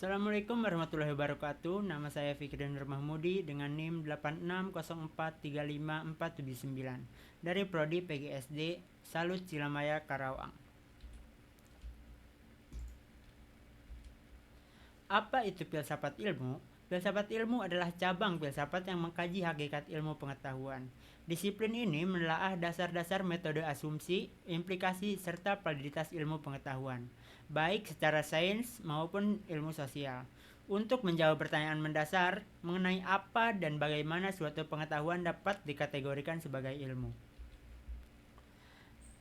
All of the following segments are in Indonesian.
Assalamualaikum warahmatullahi wabarakatuh. Nama saya Fikri Nur Mahmudi dengan NIM 8604354779 dari Prodi PGSD Salut Cilamaya Karawang. Apa itu filsafat ilmu? Filsafat ilmu adalah cabang filsafat yang mengkaji hakikat ilmu pengetahuan. Disiplin ini menelaah dasar-dasar metode asumsi, implikasi, serta validitas ilmu pengetahuan, baik secara sains maupun ilmu sosial, untuk menjawab pertanyaan mendasar mengenai apa dan bagaimana suatu pengetahuan dapat dikategorikan sebagai ilmu.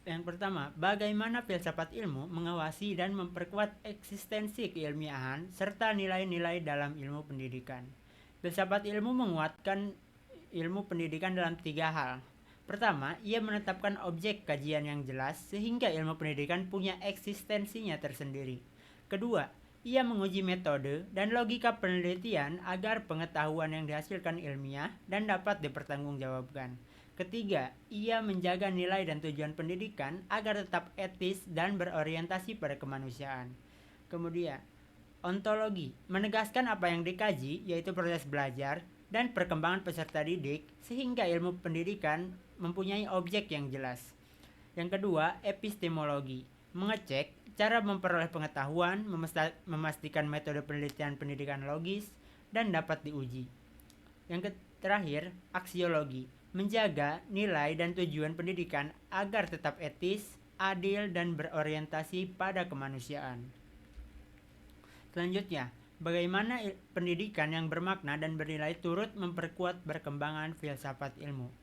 Yang pertama, bagaimana filsafat ilmu mengawasi dan memperkuat eksistensi keilmiahan serta nilai-nilai dalam ilmu pendidikan. Filsafat ilmu menguatkan ilmu pendidikan dalam 3 hal. Pertama, ia menetapkan objek kajian yang jelas sehingga ilmu pendidikan punya eksistensinya tersendiri. Kedua, ia menguji metode dan logika penelitian agar pengetahuan yang dihasilkan ilmiah dan dapat dipertanggungjawabkan. Ketiga, ia menjaga nilai dan tujuan pendidikan agar tetap etis dan berorientasi pada kemanusiaan. Kemudian, ontologi menegaskan apa yang dikaji, yaitu proses belajar dan perkembangan peserta didik, sehingga ilmu pendidikan mempunyai objek yang jelas. Yang kedua, epistemologi mengecek cara memperoleh pengetahuan, memastikan metode penelitian pendidikan logis dan dapat diuji. Yang terakhir, aksiologi menjaga nilai dan tujuan pendidikan agar tetap etis, adil, dan berorientasi pada kemanusiaan. Selanjutnya, bagaimana pendidikan yang bermakna dan bernilai turut memperkuat perkembangan filsafat ilmu.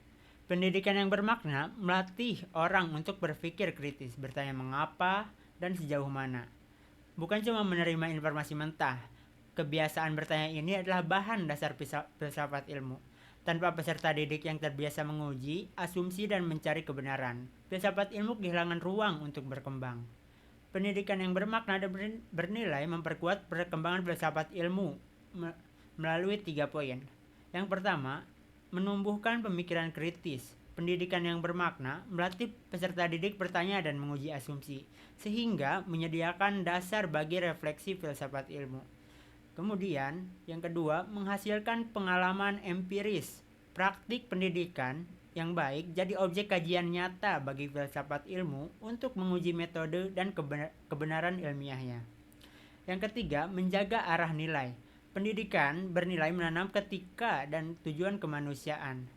Pendidikan yang bermakna melatih orang untuk berpikir kritis, bertanya mengapa dan sejauh mana. Bukan cuma menerima informasi mentah. Kebiasaan bertanya ini adalah bahan dasar filsafat ilmu. Tanpa peserta didik yang terbiasa menguji, asumsi, dan mencari kebenaran, filsafat ilmu kehilangan ruang untuk berkembang. Pendidikan yang bermakna dan bernilai memperkuat perkembangan filsafat ilmu melalui 3 poin. Yang pertama, menumbuhkan pemikiran kritis. Pendidikan yang bermakna melatih peserta didik bertanya dan menguji asumsi, sehingga menyediakan dasar bagi refleksi filsafat ilmu. Kemudian, yang kedua, menghasilkan pengalaman empiris. Praktik pendidikan yang baik jadi objek kajian nyata bagi filsafat ilmu untuk menguji metode dan kebenaran ilmiahnya. Yang ketiga, menjaga arah nilai. Pendidikan bernilai menanam ketika dan tujuan kemanusiaan,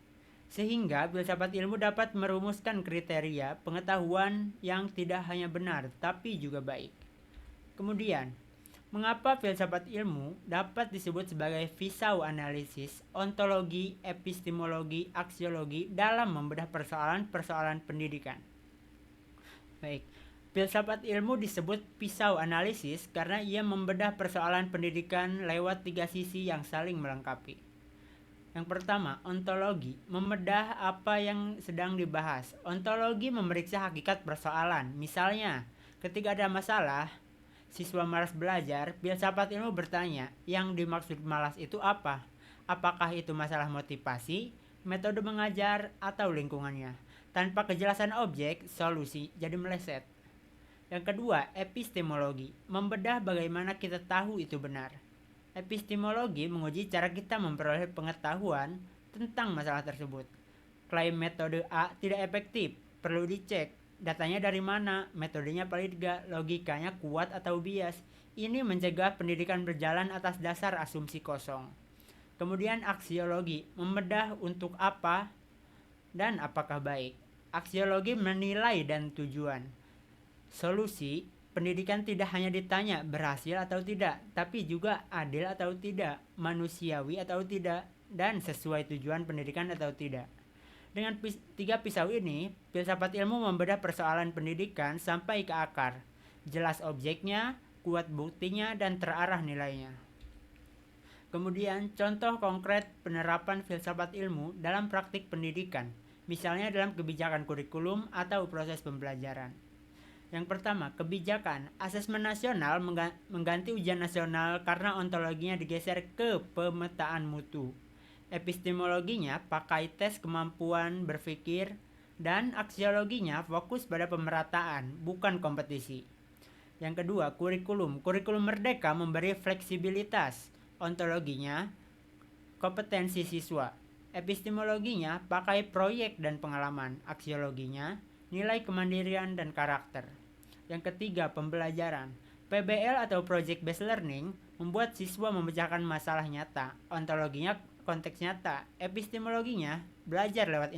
sehingga filsafat ilmu dapat merumuskan kriteria pengetahuan yang tidak hanya benar, tapi juga baik. Kemudian, mengapa filsafat ilmu dapat disebut sebagai pisau analisis, ontologi, epistemologi, aksiologi dalam membedah persoalan-persoalan pendidikan? Baik, filsafat ilmu disebut pisau analisis karena ia membedah persoalan pendidikan lewat 3 sisi yang saling melengkapi. Yang pertama, ontologi, membedah apa yang sedang dibahas. Ontologi memeriksa hakikat persoalan. Misalnya, ketika ada masalah, siswa malas belajar, filsafat ilmu bertanya, yang dimaksud malas itu apa? Apakah itu masalah motivasi, metode mengajar, atau lingkungannya? Tanpa kejelasan objek, solusi jadi meleset. Yang kedua, epistemologi, membedah bagaimana kita tahu itu benar. Epistemologi menguji cara kita memperoleh pengetahuan tentang masalah tersebut. Klaim metode A tidak efektif, perlu dicek. Datanya dari mana, metodenya valid gak, logikanya kuat atau bias. Ini mencegah pendidikan berjalan atas dasar asumsi kosong. Kemudian aksiologi, membedah untuk apa dan apakah baik. Aksiologi menilai dan tujuan. Solusi, pendidikan tidak hanya ditanya berhasil atau tidak, tapi juga adil atau tidak, manusiawi atau tidak, dan sesuai tujuan pendidikan atau tidak. Dengan 3 pisau ini, filsafat ilmu membedah persoalan pendidikan sampai ke akar. Jelas objeknya, kuat buktinya, dan terarah nilainya. Kemudian, contoh konkret penerapan filsafat ilmu dalam praktik pendidikan, misalnya dalam kebijakan kurikulum atau proses pembelajaran. Yang pertama, kebijakan. Asesmen nasional mengganti ujian nasional karena ontologinya digeser ke pemetaan mutu. Epistemologinya pakai tes kemampuan berpikir, dan aksiologinya fokus pada pemerataan, bukan kompetisi. Yang kedua, kurikulum. Kurikulum merdeka memberi fleksibilitas. Ontologinya, kompetensi siswa. Epistemologinya, pakai proyek dan pengalaman. Aksiologinya, nilai kemandirian dan karakter. Yang ketiga, pembelajaran. PBL atau Project Based Learning membuat siswa memecahkan masalah nyata. Ontologinya, konteks nyata. Epistemologinya, belajar lewat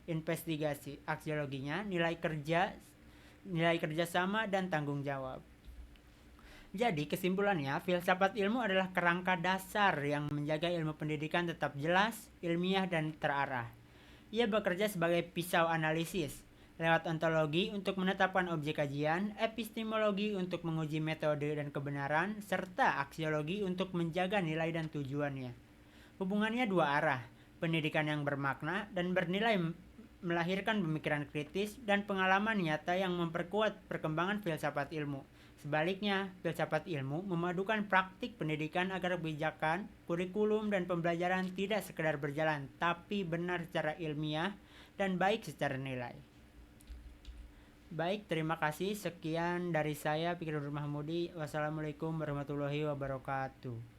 investigasi. Aksiologinya, nilai kerjasama dan tanggung jawab. Jadi kesimpulannya, filsafat ilmu adalah kerangka dasar yang menjaga ilmu pendidikan tetap jelas, ilmiah, dan terarah. Ia bekerja sebagai pisau analisis, lewat ontologi untuk menetapkan objek kajian, epistemologi untuk menguji metode dan kebenaran, serta aksiologi untuk menjaga nilai dan tujuannya. Hubungannya dua arah, pendidikan yang bermakna dan bernilai melahirkan pemikiran kritis dan pengalaman nyata yang memperkuat perkembangan filsafat ilmu. Sebaliknya, filsafat ilmu memadukan praktik pendidikan agar kebijakan, kurikulum, dan pembelajaran tidak sekedar berjalan, tapi benar secara ilmiah dan baik secara nilai. Baik, terima kasih. Sekian dari saya, Fikri Nur Mahmudi. Wassalamualaikum warahmatullahi wabarakatuh.